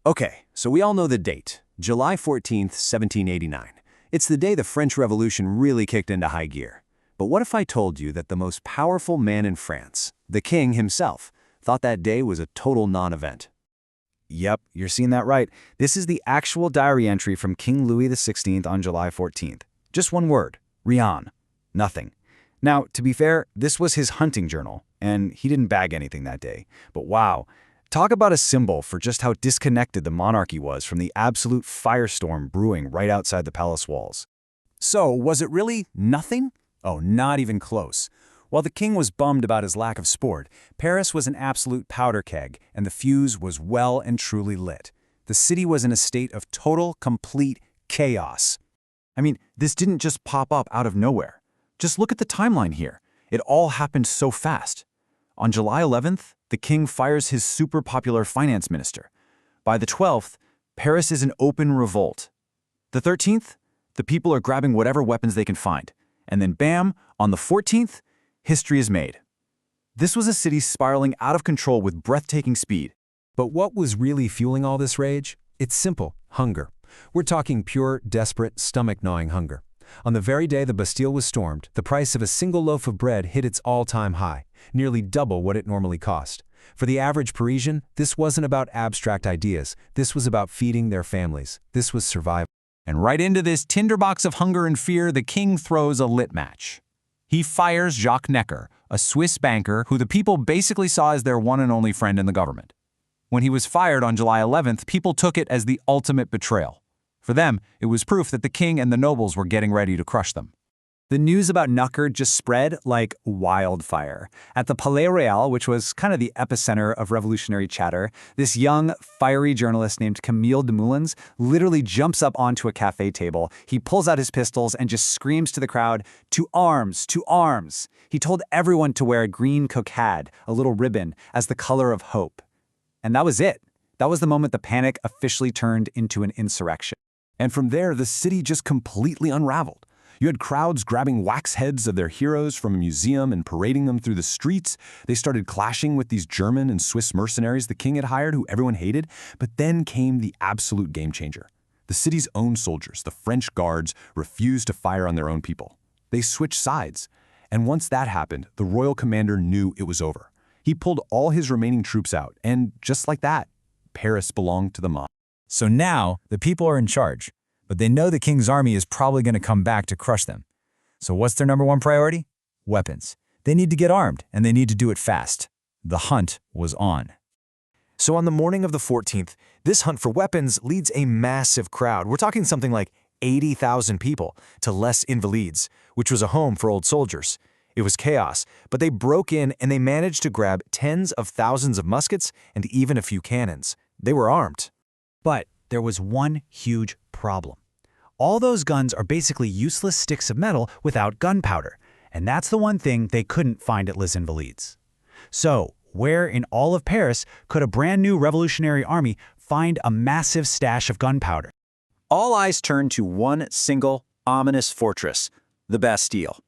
Okay, so we all know the date, July 14th, 1789. It's the day the French Revolution really kicked into high gear. But what if I told you that the most powerful man in France, the king himself, thought that day was a total non-event? Yep, you're seeing that right. This is the actual diary entry from King Louis XVI on July 14th. Just one word, rien. Nothing. Now, to be fair, this was his hunting journal, and he didn't bag anything that day. But wow, talk about a symbol for just how disconnected the monarchy was from the absolute firestorm brewing right outside the palace walls. So, was it really nothing? Oh, not even close. While the king was bummed about his lack of sport, Paris was an absolute powder keg, and the fuse was well and truly lit. The city was in a state of total, complete chaos. I mean, this didn't just pop up out of nowhere. Just look at the timeline here. It all happened so fast. On July 11th, the king fires his super popular finance minister. By the 12th, Paris is in open revolt. The 13th, the people are grabbing whatever weapons they can find. And then bam, on the 14th, history is made. This was a city spiraling out of control with breathtaking speed. But what was really fueling all this rage? It's simple, hunger. We're talking pure, desperate, stomach-gnawing hunger. On the very day the Bastille was stormed, the price of a single loaf of bread hit its all-time high, nearly double what it normally cost. For the average Parisian, this wasn't about abstract ideas. This was about feeding their families. This was survival. And right into this tinderbox of hunger and fear, the king throws a lit match. He fires Jacques Necker, a Swiss banker who the people basically saw as their one and only friend in the government. When he was fired on July 11th, people took it as the ultimate betrayal. For them, it was proof that the king and the nobles were getting ready to crush them. The news about Necker just spread like wildfire. At the Palais Royal, which was kind of the epicenter of revolutionary chatter, this young, fiery journalist named Camille Desmoulins literally jumps up onto a cafe table. He pulls out his pistols and just screams to the crowd, "To arms! To arms!" He told everyone to wear a green cockade, a little ribbon, as the color of hope. And that was it. That was the moment the panic officially turned into an insurrection. And from there, the city just completely unraveled. You had crowds grabbing wax heads of their heroes from a museum and parading them through the streets. They started clashing with these German and Swiss mercenaries the king had hired, who everyone hated. But then came the absolute game changer. The city's own soldiers, the French guards, refused to fire on their own people. They switched sides. And once that happened, the royal commander knew it was over. He pulled all his remaining troops out, and just like that, Paris belonged to the mob. So now, the people are in charge, but they know the king's army is probably going to come back to crush them. So what's their number one priority? Weapons. They need to get armed, and they need to do it fast. The hunt was on. So on the morning of the 14th, this hunt for weapons leads a massive crowd. We're talking something like 80,000 people to Les Invalides, which was a home for old soldiers. It was chaos, but they broke in and they managed to grab tens of thousands of muskets and even a few cannons. They were armed. But there was one huge problem. All those guns are basically useless sticks of metal without gunpowder, and that's the one thing they couldn't find at Les Invalides. So, where in all of Paris could a brand new revolutionary army find a massive stash of gunpowder? All eyes turned to one single, ominous fortress, the Bastille.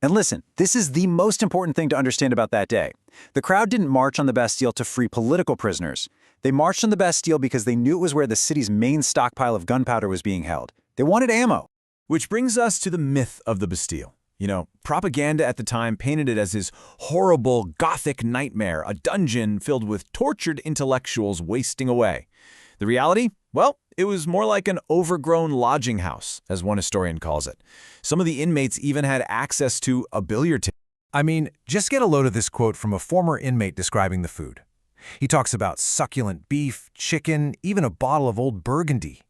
And listen, this is the most important thing to understand about that day. The crowd didn't march on the Bastille to free political prisoners. They marched on the Bastille because they knew it was where the city's main stockpile of gunpowder was being held. They wanted ammo. Which brings us to the myth of the Bastille. You know, propaganda at the time painted it as this horrible Gothic nightmare, a dungeon filled with tortured intellectuals wasting away. The reality? Well, it was more like an overgrown lodging house, as one historian calls it. Some of the inmates even had access to a billiard table. I mean, just get a load of this quote from a former inmate describing the food. He talks about succulent beef, chicken, even a bottle of old Burgundy.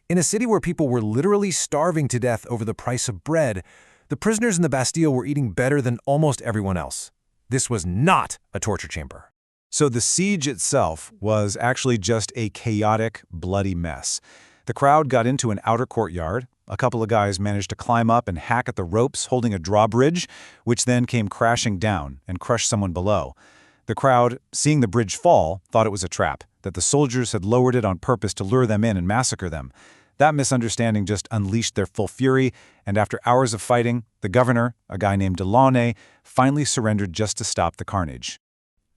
In a city where people were literally starving to death over the price of bread, the prisoners in the Bastille were eating better than almost everyone else. This was not a torture chamber. So the siege itself was actually just a chaotic, bloody mess. The crowd got into an outer courtyard. A couple of guys managed to climb up and hack at the ropes holding a drawbridge, which then came crashing down and crushed someone below. The crowd, seeing the bridge fall, thought it was a trap, that the soldiers had lowered it on purpose to lure them in and massacre them. That misunderstanding just unleashed their full fury, and after hours of fighting, the governor, a guy named Delaunay, finally surrendered just to stop the carnage.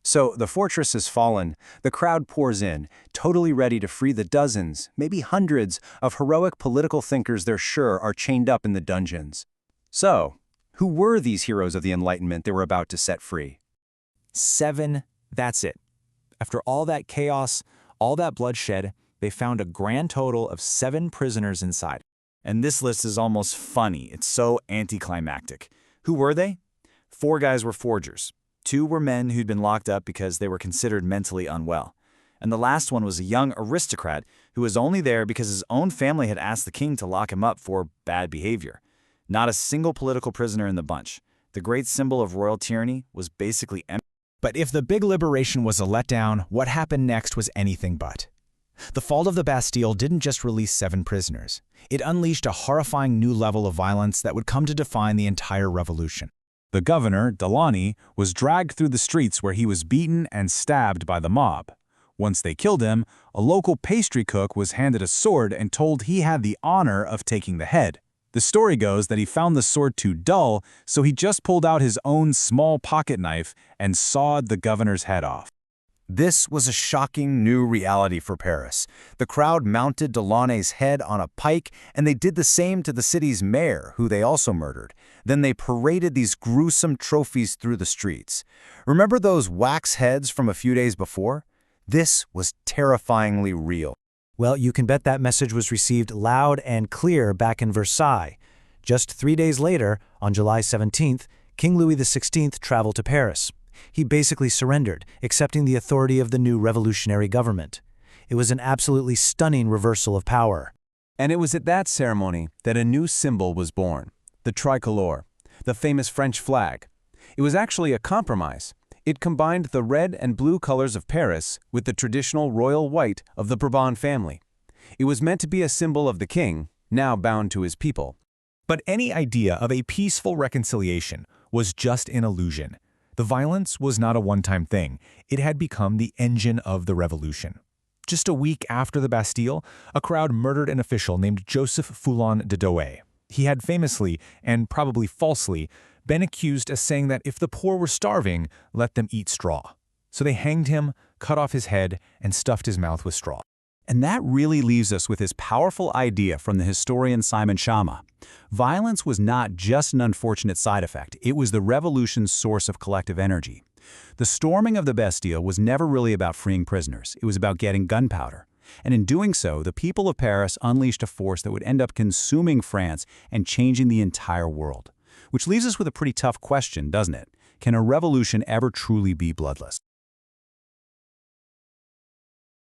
So the fortress has fallen, the crowd pours in, totally ready to free the dozens, maybe hundreds, of heroic political thinkers they're sure are chained up in the dungeons. So, who were these heroes of the Enlightenment they were about to set free? 7, that's it. After all that chaos, all that bloodshed, they found a grand total of 7 prisoners inside. And this list is almost funny. It's so anticlimactic. Who were they? 4 guys were forgers. 2 were men who'd been locked up because they were considered mentally unwell. And the last one was a young aristocrat who was only there because his own family had asked the king to lock him up for bad behavior. Not a single political prisoner in the bunch. The great symbol of royal tyranny was basically empty. But if the big liberation was a letdown, what happened next was anything but. The fall of the Bastille didn't just release 7 prisoners. It unleashed a horrifying new level of violence that would come to define the entire revolution. The governor, Delaunay, was dragged through the streets where he was beaten and stabbed by the mob. Once they killed him, a local pastry cook was handed a sword and told he had the honor of taking the head. The story goes that he found the sword too dull, so he just pulled out his own small pocket knife and sawed the governor's head off. This was a shocking new reality for Paris. The crowd mounted Delaunay's head on a pike, and they did the same to the city's mayor, who they also murdered. Then they paraded these gruesome trophies through the streets. Remember those wax heads from a few days before? This was terrifyingly real. Well, you can bet that message was received loud and clear back in Versailles. Just 3 days later, on July 17th, King Louis XVI traveled to Paris. He basically surrendered, accepting the authority of the new revolutionary government. It was an absolutely stunning reversal of power. And it was at that ceremony that a new symbol was born, the tricolor, the famous French flag. It was actually a compromise. It combined the red and blue colors of Paris with the traditional royal white of the Bourbon family. It was meant to be a symbol of the king, now bound to his people. But any idea of a peaceful reconciliation was just an illusion. The violence was not a one-time thing. It had become the engine of the revolution. Just a week after the Bastille, a crowd murdered an official named Joseph Foulon de Douai. He had famously, and probably falsely, been accused as saying that if the poor were starving, let them eat straw. So they hanged him, cut off his head, and stuffed his mouth with straw. And that really leaves us with this powerful idea from the historian Simon Schama. Violence was not just an unfortunate side effect, it was the revolution's source of collective energy. The storming of the Bastille was never really about freeing prisoners, it was about getting gunpowder. And in doing so, the people of Paris unleashed a force that would end up consuming France and changing the entire world. Which leaves us with a pretty tough question, doesn't it? Can a revolution ever truly be bloodless?